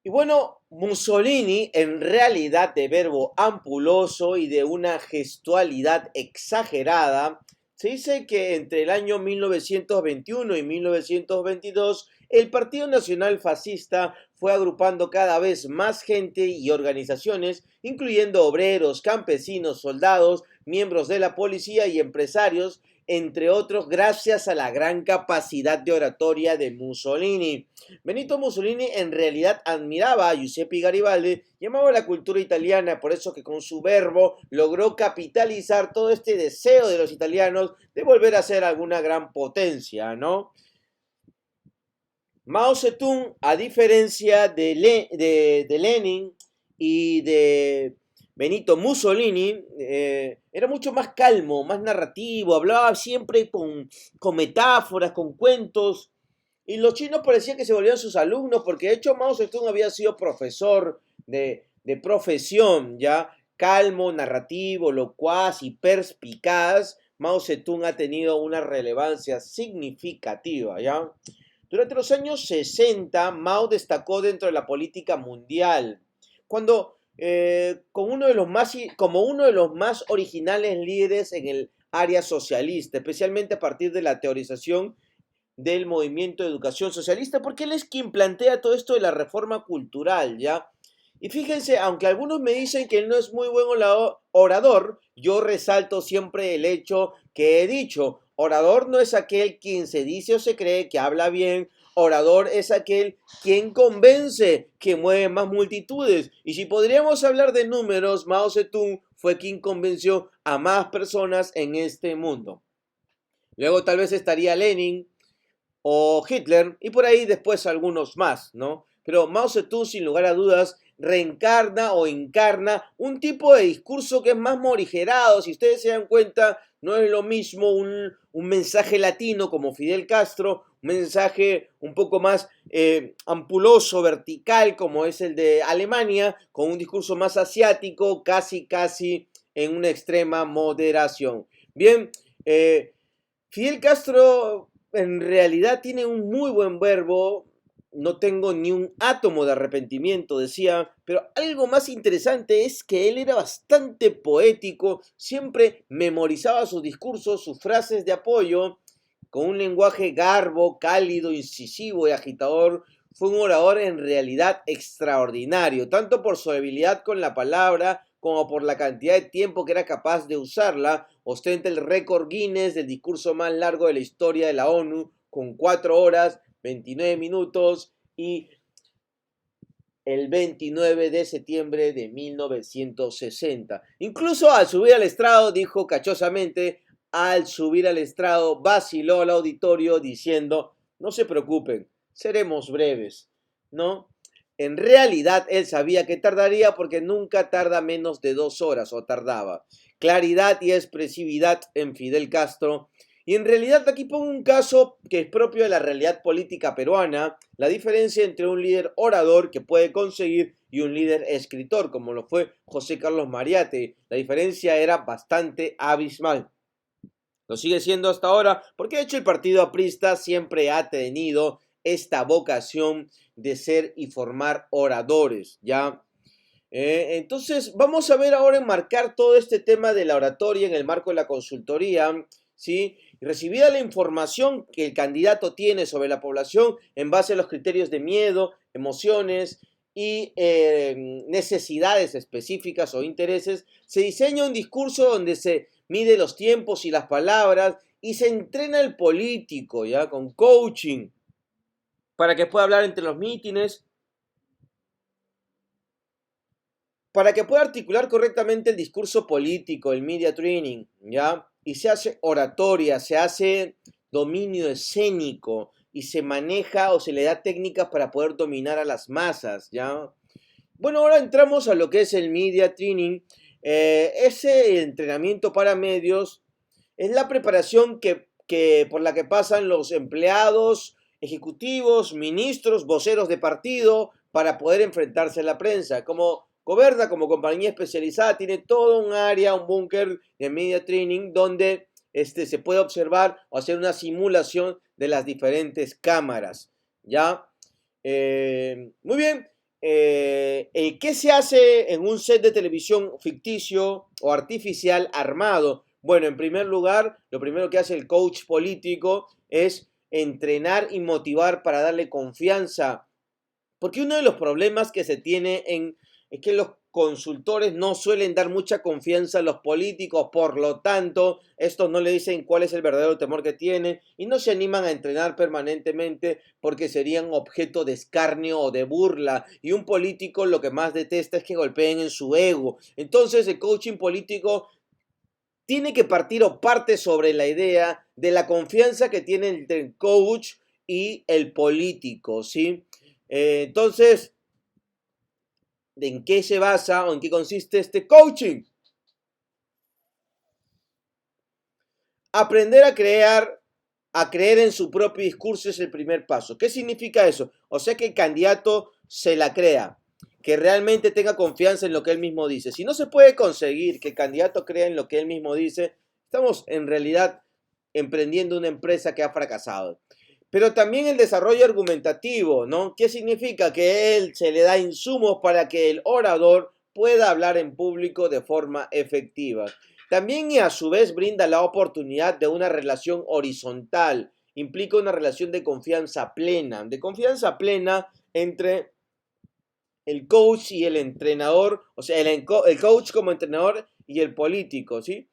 Y bueno, Mussolini, en realidad de verbo ampuloso y de una gestualidad exagerada, se dice que entre el año 1921 y 1922 el Partido Nacional Fascista fue agrupando cada vez más gente y organizaciones, incluyendo obreros, campesinos, soldados, miembros de la policía y empresarios, entre otros, gracias a la gran capacidad de oratoria de Mussolini. Benito Mussolini en realidad admiraba a Giuseppe Garibaldi y amaba la cultura italiana, por eso que con su verbo logró capitalizar todo este deseo de los italianos de volver a ser alguna gran potencia, ¿no? Mao Zedong, a diferencia de Lenin y de Benito Mussolini, era mucho más calmo, más narrativo, hablaba siempre con metáforas, con cuentos, y los chinos parecían que se volvían sus alumnos, porque de hecho Mao Zedong había sido profesor de profesión, ya calmo, narrativo, locuaz y perspicaz. Mao Zedong ha tenido una relevancia significativa, ¿ya? Durante los años 60, Mao destacó dentro de la política mundial, cuando como uno de los más originales líderes en el área socialista, especialmente a partir de la teorización del movimiento de educación socialista, porque él es quien plantea todo esto de la reforma cultural, ¿ya? Y fíjense, aunque algunos me dicen que él no es muy buen orador, yo resalto siempre el hecho que he dicho. Orador no es aquel quien se dice o se cree que habla bien. Orador es aquel quien convence, que mueve más multitudes. Y si podríamos hablar de números, Mao Zedong fue quien convenció a más personas en este mundo. Luego tal vez estaría Lenin, o Hitler, y por ahí después algunos más, ¿no? Pero Mao Zedong, sin lugar a dudas, reencarna o encarna un tipo de discurso que es más morigerado. Si ustedes se dan cuenta, no es lo mismo un mensaje latino como Fidel Castro, un mensaje un poco más ampuloso, vertical, como es el de Alemania, con un discurso más asiático, casi en una extrema moderación. Bien, Fidel Castro en realidad tiene un muy buen verbo, no tengo ni un átomo de arrepentimiento, decía, pero algo más interesante es que él era bastante poético, siempre memorizaba sus discursos, sus frases de apoyo, con un lenguaje garbo, cálido, incisivo y agitador. Fue un orador en realidad extraordinario, tanto por su habilidad con la palabra como por la cantidad de tiempo que era capaz de usarla. Ostenta el récord Guinness del discurso más largo de la historia de la ONU, con 4 horas, 29 minutos y el 29 de septiembre de 1960. Incluso al subir al estrado, dijo cachosamente, al subir al estrado, vaciló al auditorio diciendo, no se preocupen, seremos breves, ¿no? En realidad él sabía que tardaría porque nunca tarda menos de 2 horas o tardaba. Claridad y expresividad en Fidel Castro. Y en realidad aquí pongo un caso que es propio de la realidad política peruana, la diferencia entre un líder orador que puede conseguir y un líder escritor, como lo fue José Carlos Mariate. La diferencia era bastante abismal. Lo sigue siendo hasta ahora, porque de hecho el partido aprista siempre ha tenido esta vocación de ser y formar oradores, ¿ya? Entonces, vamos a ver ahora enmarcar todo este tema de la oratoria en el marco de la consultoría, ¿sí? Recibida la información que el candidato tiene sobre la población en base a los criterios de miedo, emociones y necesidades específicas o intereses, se diseña un discurso donde se mide los tiempos y las palabras y se entrena el político, ¿ya? Con coaching, para que pueda hablar entre los mítines, para que pueda articular correctamente el discurso político, el media training, ¿ya? Y se hace oratoria, se hace dominio escénico y se maneja o se le da técnicas para poder dominar a las masas, ¿ya? Bueno, ahora entramos a lo que es el media training. Ese entrenamiento para medios es la preparación por la que pasan los empleados, ejecutivos, ministros, voceros de partido para poder enfrentarse a la prensa. Como Coberta, como compañía especializada, tiene todo un área, un búnker de media training donde se puede observar o hacer una simulación de las diferentes cámaras. ¿Ya? Muy bien. ¿Qué se hace en un set de televisión ficticio o artificial armado? Bueno, en primer lugar, lo primero que hace el coach político es entrenar y motivar para darle confianza, porque uno de los problemas que se tiene es que los consultores no suelen dar mucha confianza a los políticos, por lo tanto, estos no le dicen cuál es el verdadero temor que tienen y no se animan a entrenar permanentemente porque serían objeto de escarnio o de burla. Y un político lo que más detesta es que golpeen en su ego. Entonces, el coaching político tiene que partir o parte sobre la idea de la confianza que tiene entre el coach y el político, ¿sí? Entonces, ¿en qué se basa o en qué consiste este coaching? Aprender a creer en su propio discurso es el primer paso. ¿Qué significa eso? O sea, que el candidato se la crea, que realmente tenga confianza en lo que él mismo dice. Si no se puede conseguir que el candidato crea en lo que él mismo dice, estamos en realidad emprendiendo una empresa que ha fracasado. Pero también el desarrollo argumentativo, ¿no? ¿Qué significa? Que él se le da insumos para que el orador pueda hablar en público de forma efectiva. También y a su vez brinda la oportunidad de una relación horizontal. Implica una relación de confianza plena entre el coach y el entrenador, o sea, el coach como entrenador y el político, ¿sí?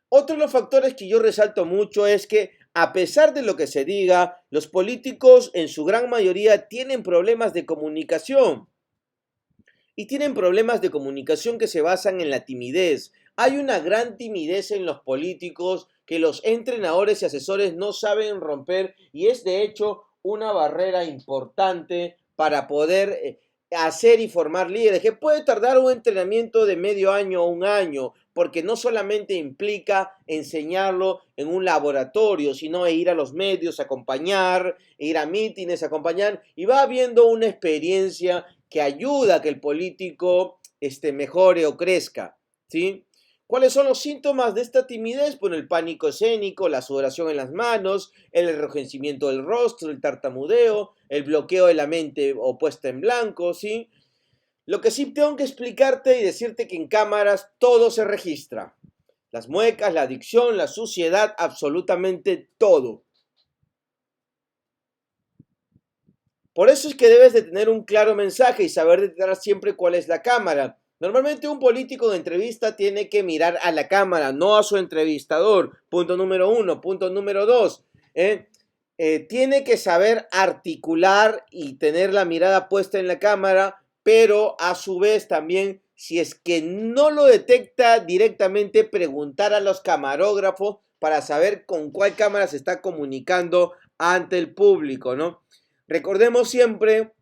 Otro de los factores que yo resalto mucho es que, a pesar de lo que se diga, los políticos en su gran mayoría tienen problemas de comunicación. Y tienen problemas de comunicación que se basan en la timidez. Hay una gran timidez en los políticos que los entrenadores y asesores no saben romper y es de hecho una barrera importante para poder hacer y formar líderes, que puede tardar un entrenamiento de medio año o un año, porque no solamente implica enseñarlo en un laboratorio, sino ir a los medios, acompañar, ir a mítines, acompañar, y va habiendo una experiencia que ayuda a que el político mejore o crezca, ¿sí? ¿Cuáles son los síntomas de esta timidez? Bueno, el pánico escénico, la sudoración en las manos, el enrojecimiento del rostro, el tartamudeo, el bloqueo de la mente o puesta en blanco, ¿sí? Lo que sí tengo que explicarte y decirte que en cámaras todo se registra. Las muecas, la adicción, la suciedad, absolutamente todo. Por eso es que debes de tener un claro mensaje y saber detectar siempre cuál es la cámara. Normalmente un político de entrevista tiene que mirar a la cámara, no a su entrevistador. Punto número uno. Punto número dos. Tiene que saber articular y tener la mirada puesta en la cámara, pero a su vez también, si es que no lo detecta directamente, preguntar a los camarógrafos para saber con cuál cámara se está comunicando ante el público, ¿no? Recordemos siempre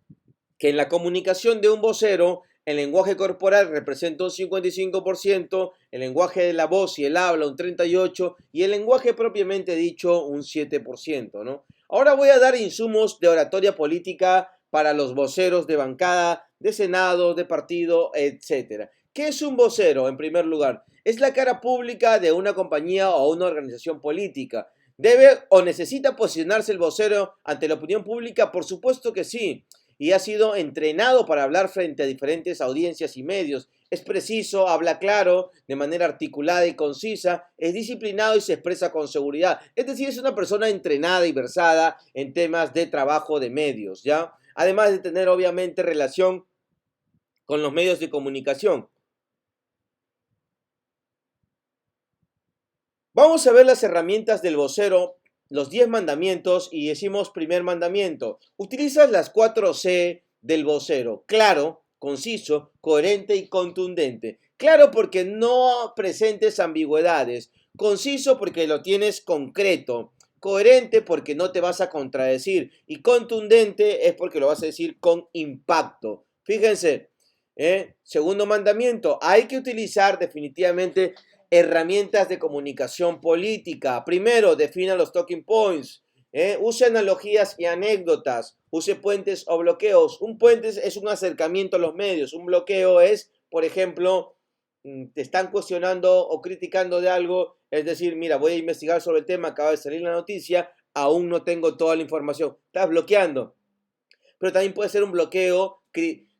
que en la comunicación de un vocero, el lenguaje corporal representa un 55%, el lenguaje de la voz y el habla un 38% y el lenguaje propiamente dicho un 7%, ¿no? Ahora voy a dar insumos de oratoria política para los voceros de bancada, de senado, de partido, etcétera. ¿Qué es un vocero? En primer lugar, es la cara pública de una compañía o una organización política. ¿Debe o necesita posicionarse el vocero ante la opinión pública? Por supuesto que sí. Y ha sido entrenado para hablar frente a diferentes audiencias y medios. Es preciso, habla claro, de manera articulada y concisa, es disciplinado y se expresa con seguridad. Es decir, es una persona entrenada y versada en temas de trabajo de medios, ¿ya? Además de tener, obviamente, relación con los medios de comunicación. Vamos a ver las herramientas del vocero, los 10 mandamientos y decimos primer mandamiento. Utilizas las 4C del vocero. Claro, conciso, coherente y contundente. Claro porque no presentes ambigüedades. Conciso porque lo tienes concreto. Coherente porque no te vas a contradecir. Y contundente es porque lo vas a decir con impacto. Fíjense, segundo mandamiento, hay que utilizar definitivamente herramientas de comunicación política. Primero, defina los talking points. Use analogías y anécdotas. Use puentes o bloqueos. Un puente es un acercamiento a los medios. Un bloqueo es, por ejemplo, te están cuestionando o criticando de algo. Es decir, mira, voy a investigar sobre el tema, acaba de salir la noticia, aún no tengo toda la información. Estás bloqueando. Pero también puede ser un bloqueo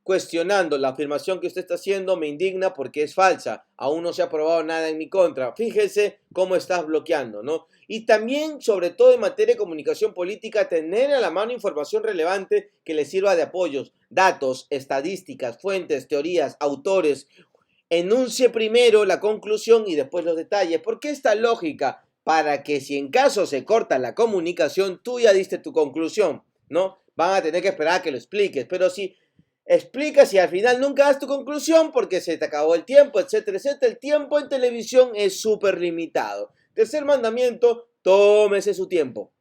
cuestionando la afirmación que usted está haciendo, me indigna porque es falsa, aún no se ha probado nada en mi contra. Fíjese cómo estás bloqueando, ¿no? Y también, sobre todo en materia de comunicación política, tener a la mano información relevante que le sirva de apoyos, datos, estadísticas, fuentes, teorías, autores. Enuncie primero la conclusión y después los detalles. ¿Por qué esta lógica? Para que si en caso se corta la comunicación, tú ya diste tu conclusión, ¿no? Van a tener que esperar a que lo expliques, pero si explicas y al final nunca das tu conclusión porque se te acabó el tiempo, etcétera, etcétera, el tiempo en televisión es súper limitado. Tercer mandamiento, tómese su tiempo.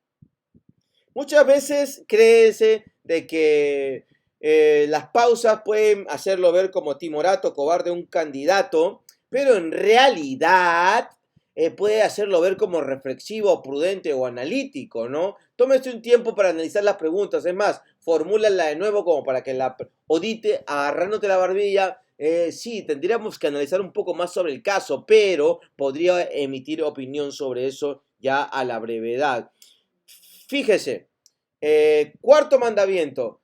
Muchas veces créese de que las pausas pueden hacerlo ver como timorato, cobarde, un candidato, pero en realidad puede hacerlo ver como reflexivo, prudente o analítico, ¿no? Tómese un tiempo para analizar las preguntas, es más, formúlala de nuevo como para que la audite agarrándote la barbilla. Sí, tendríamos que analizar un poco más sobre el caso, pero podría emitir opinión sobre eso ya a la brevedad. Fíjese, cuarto mandamiento,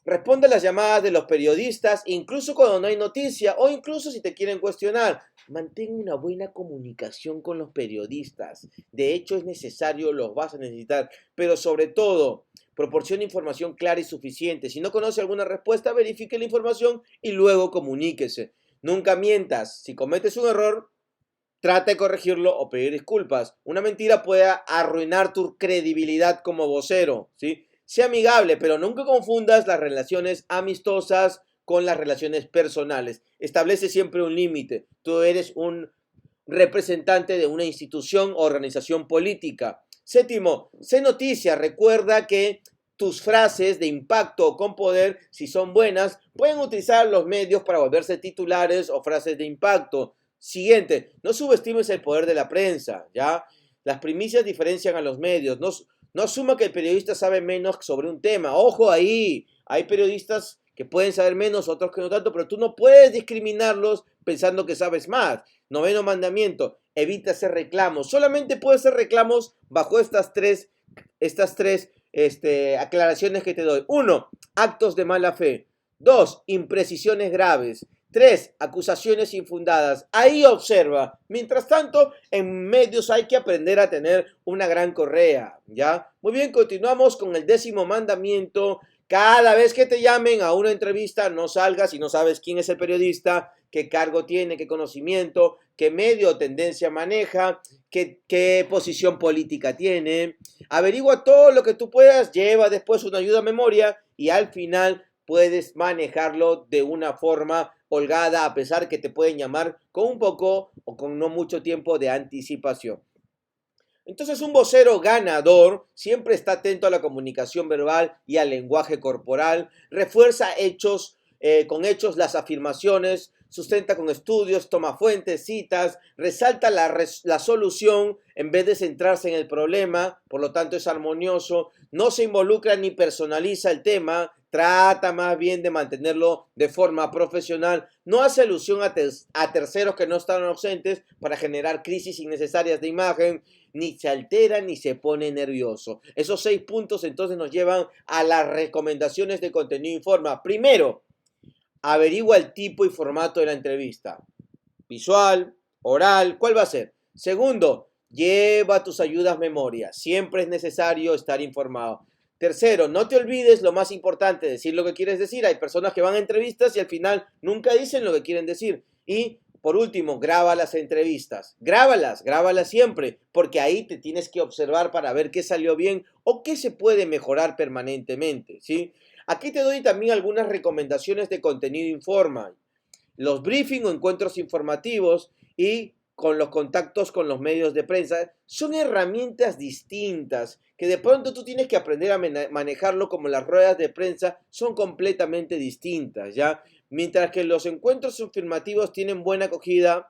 responde a las llamadas de los periodistas, incluso cuando no hay noticia o incluso si te quieren cuestionar. Mantén una buena comunicación con los periodistas. De hecho, es necesario, los vas a necesitar, pero sobre todo, proporciona información clara y suficiente. Si no conoce alguna respuesta, verifique la información y luego comuníquese. Nunca mientas. Si cometes un error, trata de corregirlo o pedir disculpas. Una mentira puede arruinar tu credibilidad como vocero, ¿sí? Sea amigable, pero nunca confundas las relaciones amistosas con las relaciones personales. Establece siempre un límite. Tú eres un representante de una institución o organización política. Séptimo, sé noticia. Recuerda que tus frases de impacto o con poder, si son buenas, pueden utilizar los medios para volverse titulares o frases de impacto. Siguiente, no subestimes el poder de la prensa, ¿ya? Las primicias diferencian a los medios. No asuma que el periodista sabe menos sobre un tema. Ojo ahí, hay periodistas que pueden saber menos, otros que no tanto, pero tú no puedes discriminarlos pensando que sabes más. Noveno mandamiento, evita hacer reclamos. Solamente puedes hacer reclamos bajo estas tres aclaraciones que te doy. Uno, actos de mala fe. Dos, imprecisiones graves. Tres, acusaciones infundadas. Ahí observa. Mientras tanto, en medios hay que aprender a tener una gran correa, ¿ya? Muy bien, continuamos con el 10º mandamiento. Cada vez que te llamen a una entrevista, no salgas si no sabes quién es el periodista, qué cargo tiene, qué conocimiento, qué medio o tendencia maneja, qué posición política tiene. Averigua todo lo que tú puedas, lleva después una ayuda a memoria y al final puedes manejarlo de una forma holgada, a pesar que te pueden llamar con un poco o con no mucho tiempo de anticipación. Entonces, un vocero ganador siempre está atento a la comunicación verbal y al lenguaje corporal, refuerza con hechos las afirmaciones, sustenta con estudios, toma fuentes, citas, resalta la solución en vez de centrarse en el problema, por lo tanto es armonioso, no se involucra ni personaliza el tema, trata más bien de mantenerlo de forma profesional, no hace alusión a terceros que no están ausentes para generar crisis innecesarias de imagen, ni se altera ni se pone nervioso. Esos 6 puntos entonces nos llevan a las recomendaciones de contenido informa. Primero, averigua el tipo y formato de la entrevista. Visual, oral, ¿cuál va a ser? Segundo, lleva tus ayudas memoria. Siempre es necesario estar informado. Tercero, no te olvides lo más importante, decir lo que quieres decir. Hay personas que van a entrevistas y al final nunca dicen lo que quieren decir. Y por último, graba las entrevistas. Grábalas siempre, porque ahí te tienes que observar para ver qué salió bien o qué se puede mejorar permanentemente, ¿sí? Aquí te doy también algunas recomendaciones de contenido informal. Los briefing o encuentros informativos y con los contactos con los medios de prensa son herramientas distintas que de pronto tú tienes que aprender a manejarlo, como las ruedas de prensa son completamente distintas, ¿ya? Mientras que los encuentros informativos tienen buena acogida,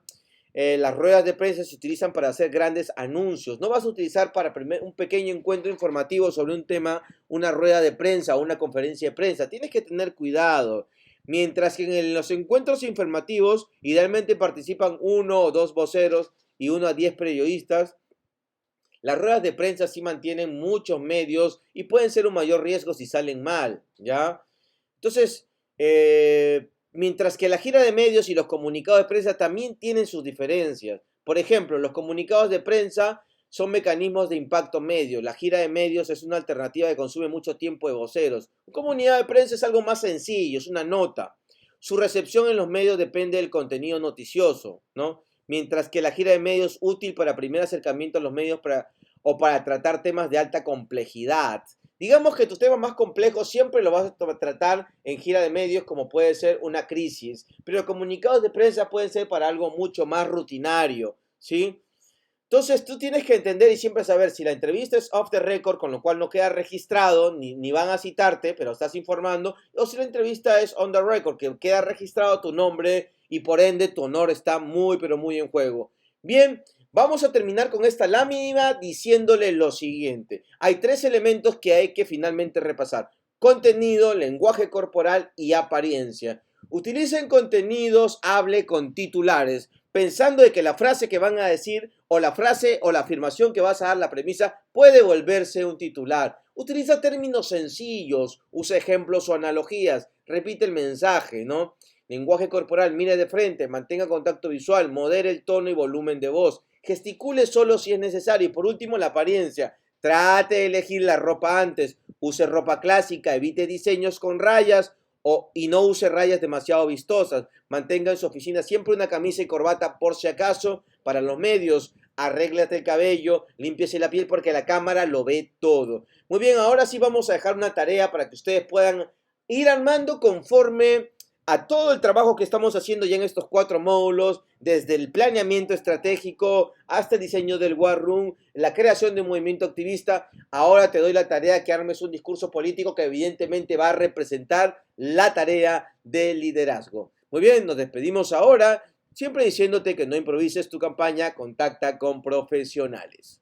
las ruedas de prensa se utilizan para hacer grandes anuncios. No vas a utilizar para un pequeño encuentro informativo sobre un tema una rueda de prensa o una conferencia de prensa. Tienes que tener cuidado. Mientras que en los encuentros informativos idealmente participan 1 o 2 voceros y 1 a 10 periodistas, las ruedas de prensa sí mantienen muchos medios y pueden ser un mayor riesgo si salen mal, ¿ya? Entonces, Mientras que la gira de medios y los comunicados de prensa también tienen sus diferencias. Por ejemplo, los comunicados de prensa son mecanismos de impacto medio. La gira de medios es una alternativa que consume mucho tiempo de voceros. Un comunicado de prensa es algo más sencillo, es una nota. Su recepción en los medios depende del contenido noticioso, ¿no? Mientras que la gira de medios es útil para primer acercamiento a los medios o para tratar temas de alta complejidad. Digamos que tus temas más complejos siempre los vas a tratar en gira de medios, como puede ser una crisis, pero comunicados de prensa pueden ser para algo mucho más rutinario, ¿sí? Entonces tú tienes que entender y siempre saber si la entrevista es off the record, con lo cual no queda registrado, ni van a citarte, pero estás informando, o si la entrevista es on the record, que queda registrado tu nombre y por ende tu honor está muy, pero muy en juego. Bien, vamos a terminar con esta lámina diciéndole lo siguiente. Hay tres elementos que hay que finalmente repasar: contenido, lenguaje corporal y apariencia. Utilicen contenidos, hable con titulares, pensando de que la frase que van a decir o la frase o la afirmación que vas a dar, la premisa, puede volverse un titular. Utiliza términos sencillos, usa ejemplos o analogías, repite el mensaje, ¿no? Lenguaje corporal, mire de frente, mantenga contacto visual, modere el tono y volumen de voz, gesticule solo si es necesario. Y por último, la apariencia. Trate de elegir la ropa antes, use ropa clásica, evite diseños con rayas y no use rayas demasiado vistosas. Mantenga en su oficina siempre una camisa y corbata por si acaso. Para los medios, arréglate el cabello, límpiese la piel porque la cámara lo ve todo. Muy bien, ahora sí vamos a dejar una tarea para que ustedes puedan ir armando conforme a todo el trabajo que estamos haciendo ya en estos 4 módulos, desde el planeamiento estratégico hasta el diseño del War Room, la creación de un movimiento activista. Ahora te doy la tarea que armes un discurso político que evidentemente va a representar la tarea del liderazgo. Muy bien, nos despedimos ahora, siempre diciéndote que no improvises tu campaña, contacta con profesionales.